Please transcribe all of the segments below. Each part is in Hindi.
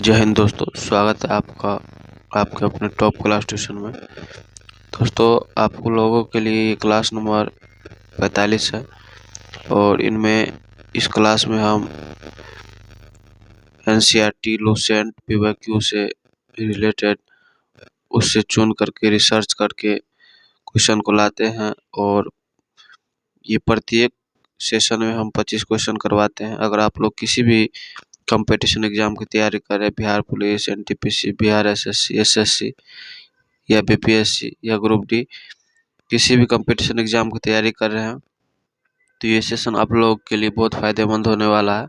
जय हिंद दोस्तों, स्वागत है आपका आपके अपने टॉप क्लास ट्यूशन में। दोस्तों, आप लोगों के लिए ये क्लास नंबर 45 है और इनमें इस क्लास में हम एनसीईआरटी, लुसेंट, पीवाईक्यू से रिलेटेड उससे चुन करके रिसर्च करके क्वेश्चन को लाते हैं और ये प्रत्येक सेशन में हम 25 क्वेश्चन करवाते हैं। अगर आप लोग किसी भी कंपटीशन एग्जाम की तैयारी कर रहे हैं, Bihar police, NTPC, Bihar SSC, SSC या बीपीएससी या ग्रुप डी, किसी भी कंपटीशन एग्जाम की तैयारी कर रहे हैं तो ये सेशन आप लोगों के लिए बहुत फायदेमंद होने वाला है।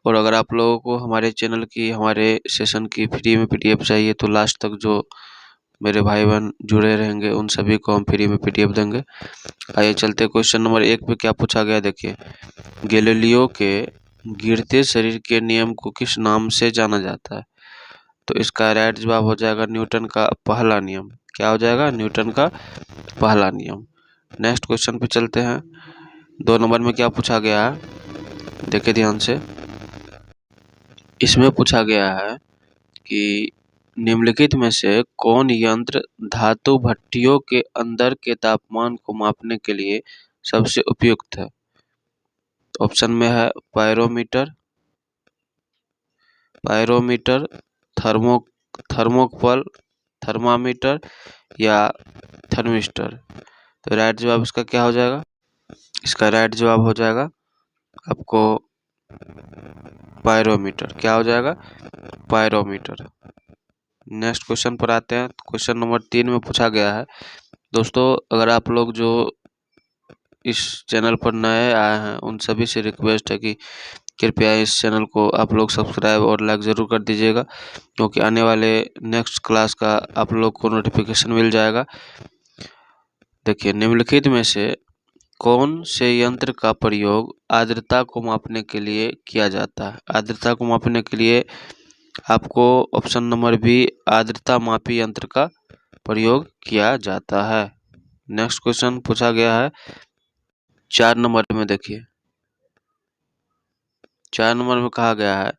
और अगर आप लोगों को हमारे चैनल की, हमारे सेशन की फ्री में पीडीएफ चाहिए तो लास्ट तक जो मेरे भाई बहन जुड़े रहेंगे उन सभी को हम फ्री में पीडीएफ देंगे। आइए चलते क्वेश्चन नंबर 1 पे क्या पूछा गया, देखिए। गैलीलियो के गिरते शरीर के नियम को किस नाम से जाना जाता है? तो इसका राइट जवाब हो जाएगा न्यूटन का पहला नियम। क्या हो जाएगा? न्यूटन का पहला नियम। नेक्स्ट क्वेश्चन पे चलते हैं। 2 नंबर में क्या पूछा गया है, देखिए ध्यान से। इसमें पूछा गया है कि निम्नलिखित में से कौन यंत्र धातु भट्टियों के अंदर के तापमान को मापने के लिए सबसे उपयुक्त है? ऑप्शन में है पायरोमीटर, थर्मोकपल, थर्मामीटर या थर्मिस्टर। तो राइट जवाब इसका क्या हो जाएगा? इसका राइट जवाब हो जाएगा आपको पायरोमीटर। क्या हो जाएगा? पायरोमीटर। नेक्स्ट क्वेश्चन पर आते हैं। क्वेश्चन नंबर 3 में पूछा गया है। दोस्तों, अगर आप लोग जो इस चैनल पर नए आए हैं उन सभी से रिक्वेस्ट है कि कृपया इस चैनल को आप लोग सब्सक्राइब और लाइक ज़रूर कर दीजिएगा, क्योंकि आने वाले नेक्स्ट क्लास का आप लोग को नोटिफिकेशन मिल जाएगा। देखिए, निम्नलिखित में से कौन से यंत्र का प्रयोग आर्द्रता को मापने के लिए किया जाता है? आर्द्रता को मापने के लिए आपको ऑप्शन नंबर बी, आर्द्रता मापी यंत्र का प्रयोग किया जाता है। नेक्स्ट क्वेश्चन पूछा गया है 4 नंबर में। देखिए, 4 नंबर में कहा गया है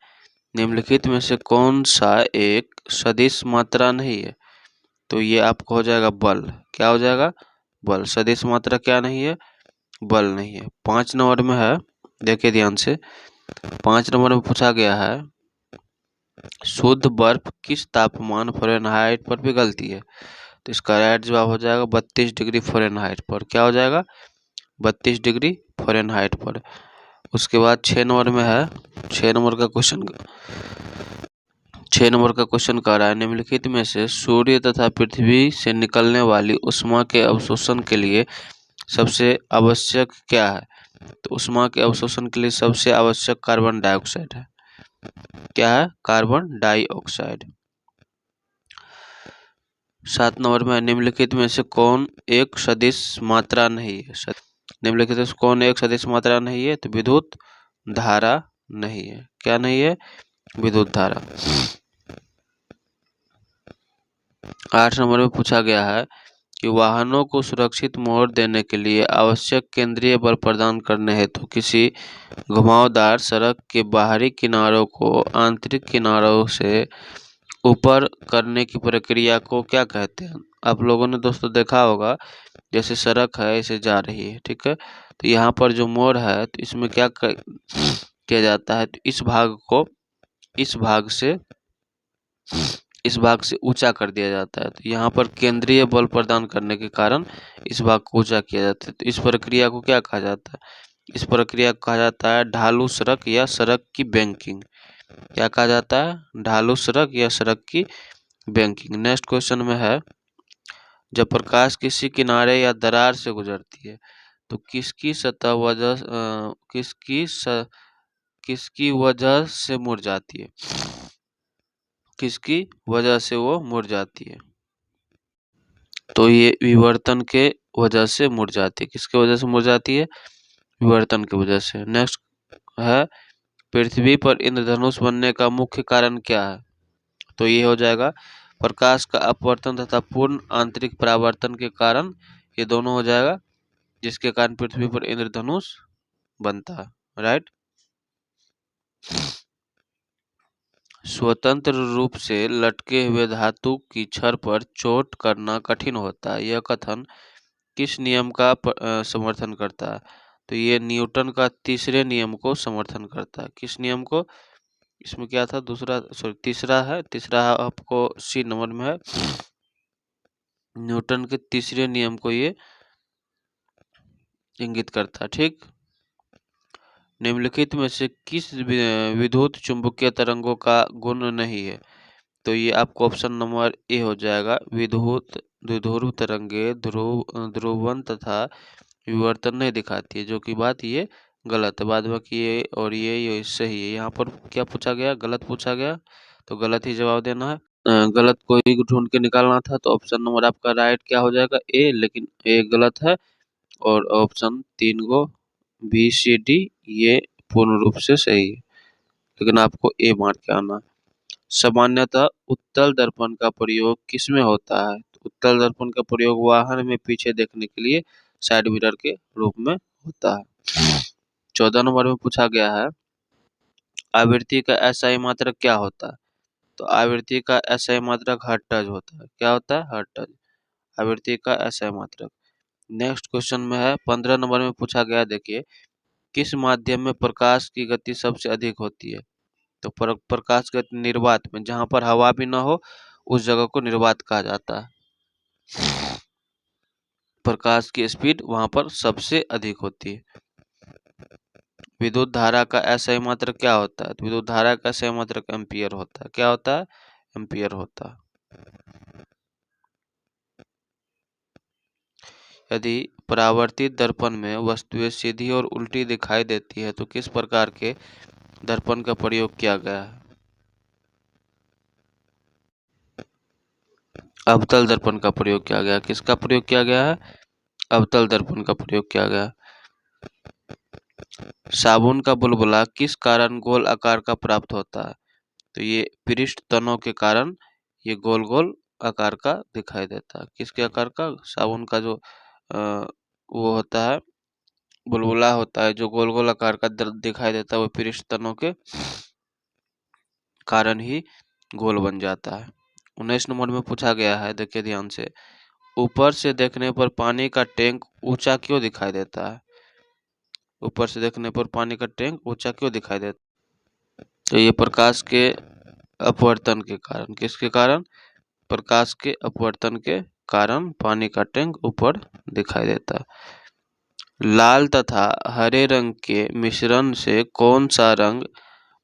निम्नलिखित में से कौन सा एक सदिश मात्रा नहीं है? तो ये आपको हो जाएगा बल। क्या हो जाएगा? बल। सदिश मात्रा क्या नहीं है? बल नहीं है। 5 नंबर में है, देखिए ध्यान से। 5 नंबर में पूछा गया है शुद्ध बर्फ किस तापमान फ़ारेनहाइट पर पिघलती है? तो इसका राइट जवाब हो जाएगा 32 डिग्री फ़ारेनहाइट पर। क्या हो जाएगा? 32 डिग्री फ़ारेनहाइट पर। उसके बाद 6 नंबर में है। 6 नंबर का क्वेश्चन कह रहा है निम्नलिखित में से सूर्य तथा पृथ्वी से निकलने वाली ऊष्मा के अवशोषण के लिए सबसे आवश्यक क्या है? तो ऊष्मा के अवशोषण के लिए सबसे आवश्यक कार्बन डाइऑक्साइड है। क्या है? Carbon dioxide. 7 नंबर में निम्नलिखित में से कौन एक सदिश मात्रा नहीं है? निम्नलिखित में से कौन एक सदिश मात्रा नहीं है? तो विद्युत धारा नहीं है। क्या नहीं है? विद्युत धारा। 8 नंबर में पूछा गया है कि वाहनों को सुरक्षित मोड़ देने के लिए आवश्यक केंद्रीय बल प्रदान करने हेतु किसी घुमावदार सड़क के बाहरी किनारों को आंतरिक किनारों से ऊपर करने की प्रक्रिया को क्या कहते हैं? आप लोगों ने दोस्तों देखा होगा, जैसे सड़क है ऐसे जा रही है, ठीक है, तो यहाँ पर जो मोड़ है तो इसमें क्या किया जाता है? तो इस भाग से ऊंचा कर दिया जाता है। तो यहाँ पर केंद्रीय बल प्रदान करने के कारण इस भाग को ऊंचा किया जाता है। तो इस प्रक्रिया को क्या कहा जाता है? इस प्रक्रिया को कहा जाता है ढालू सड़क या सड़क की बैंकिंग। क्या कहा जाता है? ढालू सड़क या सड़क की बैंकिंग। नेक्स्ट क्वेश्चन में है जब प्रकाश किसी किनारे या दरार से गुजरती है तो किसकी वजह से मुड़ जाती है? किसकी वजह से वो मुड़ जाती है? तो ये विवर्तन के वजह से मुड़ जाती है। किसके वजह से मुड़ जाती है? विवर्तन की वजह से। नेक्स्ट है पृथ्वी पर इंद्रधनुष बनने का मुख्य कारण क्या है? तो ये हो जाएगा प्रकाश का अपवर्तन तथा पूर्ण आंतरिक परावर्तन के कारण, ये दोनों हो जाएगा, जिसके कारण पृथ्वी पर इंद्रधनुष बनता है। राइट। स्वतंत्र रूप से लटके हुए धातु की छड़ पर चोट करना कठिन होता है। यह कथन किस नियम का समर्थन करता है? तो ये न्यूटन का तीसरे नियम को समर्थन करता है। किस नियम को? इसमें क्या था? तीसरा है आपको सी नंबर में है। न्यूटन के तीसरे नियम को ये इंगित करता है। ठीक, निम्नलिखित में से किस विद्युत चुंबकीय तरंगों का गुण नहीं है? तो ये आपको ऑप्शन नंबर ए हो जाएगा। द्विध्रुव तरंगे ध्रुवन तथा विवर्तन नहीं दिखाती है, जो कि बात ये गलत है। बाद बाकी ये और ये सही है। यहाँ पर क्या पूछा गया? गलत पूछा गया, तो गलत ही जवाब देना है। गलत कोई ढूंढ के निकालना था, तो ऑप्शन नंबर आपका राइट क्या हो जाएगा? ए, लेकिन ए गलत है। और ऑप्शन 3 को बी सी डी ये पूर्ण रूप से सही है, लेकिन आपको ए मार के आना है। सामान्यतः उत्तल दर्पण का प्रयोग किसमें होता है? तो उत्तल दर्पण का प्रयोग वाहन में पीछे देखने के लिए साइड मिरर के रूप में होता है। 14 नंबर में पूछा गया है, आवृत्ति का एसआई मात्रक क्या होता है? तो आवृत्ति का एसआई मात्रक हर्ट्ज होता है। क्या होता है? हर्ट्ज, आवृत्ति का एसआई मात्रक। नेक्स्ट क्वेश्चन में है 15 नंबर में पूछा गया, देखिए, किस माध्यम में प्रकाश की गति सबसे अधिक होती है? तो प्रकाश गति निर्वात में, जहां पर हवा भी ना हो उस जगह को निर्वात कहा जाता है। प्रकाश की स्पीड वहां पर सबसे अधिक होती है। विद्युत धारा का एसआई मात्रक क्या होता है? तो विद्युत धारा का एसआई मात्रक एम्पियर होता है। क्या होता है? एम्पियर होता है। यदि परावर्तित दर्पण में वस्तुएं सीधी और उल्टी दिखाई देती है तो किस प्रकार के दर्पण का प्रयोग किया गया है? अवतल दर्पण का प्रयोग किया गया। किसका प्रयोग किया गया है? अवतल दर्पण का प्रयोग किया गया। साबुन का बुलबुला किस कारण गोल आकार का प्राप्त होता है? तो ये पृष्ठ तनों के कारण ये गोल गोल आकार का दिखाई देता है। किसके आकार का? साबुन का जो वो होता है, बुलबुला होता है, जो गोल गोल आकार का दिखाई देता है, वो पृष्ठ तनों के कारण ही गोल बन जाता है। 19 नंबर में पूछा गया है, देखिए ध्यान से, ऊपर से देखने पर पानी का टैंक ऊंचा क्यों दिखाई देता है? ऊपर से देखने पर पानी का टैंक ऊंचा क्यों दिखाई देता है? तो ये प्रकाश के अपवर्तन के कारण। किसके कारण? प्रकाश के अपवर्तन के कारण पानी का टैंक ऊपर दिखाई देता है। लाल तथा हरे रंग के मिश्रण से कौन सा रंग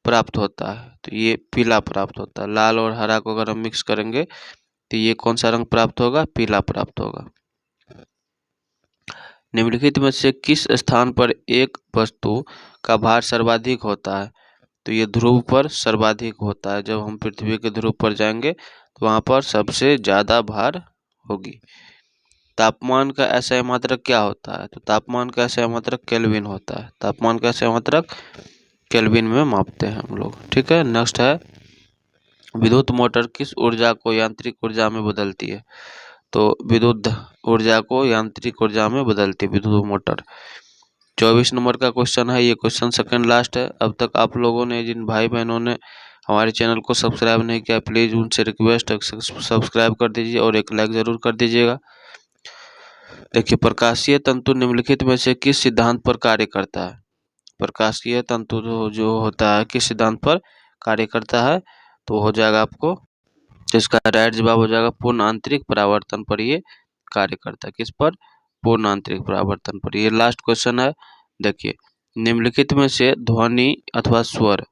प्राप्त होता है? तो ये पीला प्राप्त होता है। लाल और हरा को अगर हम मिक्स करेंगे तो ये कौन सा रंग प्राप्त होगा? पीला प्राप्त होगा। निम्नलिखित में से किस स्थान पर एक वस्तु का भार सर्वाधिक होता है? तो ये ध्रुव पर सर्वाधिक होता है। जब हम पृथ्वी के ध्रुव पर जाएंगे तो वहां पर सबसे ज्यादा भार होगी। तापमान का एसआई मात्रक क्या होता है? तो तापमान का एसआई मात्रक केल्विन होता है। तापमान का एसआई मात्रक केल्विन में मापते हैं हम लोग। ठीक है, नेक्स्ट है, विद्युत मोटर किस ऊर्जा को यांत्रिक ऊर्जा में बदलती है? तो विद्युत ऊर्जा को यांत्रिक ऊर्जा में बदलती है विद्युत मोटर। 24 नंबर का क्वेश्चन है, ये क्वेश्चन सेकंड लास्ट है। अब तक आप लोगों ने, जिन भाई बहनों ने हमारे चैनल को सब्सक्राइब नहीं किया, प्लीज उनसे रिक्वेस्ट है सब्सक्राइब कर दीजिए और एक लाइक जरूर कर दीजिएगा। देखिए, प्रकाशीय तंतु निम्नलिखित में से किस सिद्धांत पर कार्य करता है? प्रकाशीय तंतु जो होता है किस सिद्धांत पर कार्य करता है? तो हो जाएगा आपको, इसका राइट जवाब हो जाएगा पूर्ण आंतरिक परावर्तन पर ये कार्य करता है। किस पर? पूर्ण आंतरिक परावर्तन पर। ये लास्ट क्वेश्चन है। देखिए, निम्नलिखित में से ध्वनि अथवा स्वर,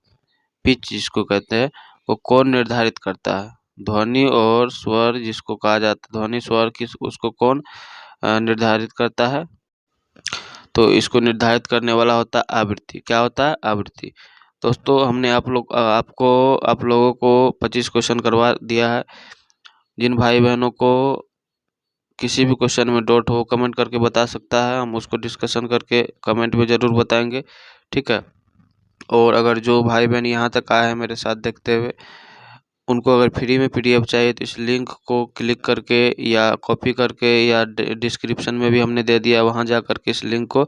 पिच जिसको कहते हैं, वो कौन निर्धारित करता है? ध्वनि और स्वर जिसको कहा जाता है, ध्वनि स्वर किस, उसको कौन निर्धारित करता है? तो इसको निर्धारित करने वाला होता है आवृत्ति। क्या होता है? आवृत्ति। दोस्तों, हमने आप लोगों को 25 क्वेश्चन करवा दिया है। जिन भाई बहनों को किसी भी क्वेश्चन में डाउट हो, कमेंट करके बता सकता है, हम उसको डिस्कशन करके कमेंट में ज़रूर बताएंगे। ठीक है, और अगर जो भाई बहन यहाँ तक आए हैं मेरे साथ देखते हुए, उनको अगर फ्री में पीडीएफ चाहिए तो इस लिंक को क्लिक करके या कॉपी करके, या डिस्क्रिप्शन में भी हमने दे दिया, वहाँ जा करके इस लिंक को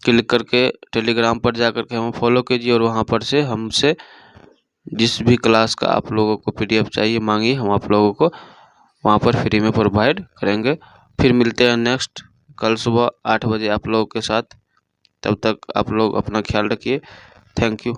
क्लिक करके टेलीग्राम पर जा करके हमें फॉलो कीजिए और वहाँ पर से हमसे जिस भी क्लास का आप लोगों को PDF चाहिए मांगिए, हम आप लोगों को वहाँ पर फ्री में प्रोवाइड करेंगे। फिर मिलते हैं नेक्स्ट कल सुबह 8 बजे आप लोगों के साथ। तब तक आप लोग अपना ख्याल रखिए। Thank you.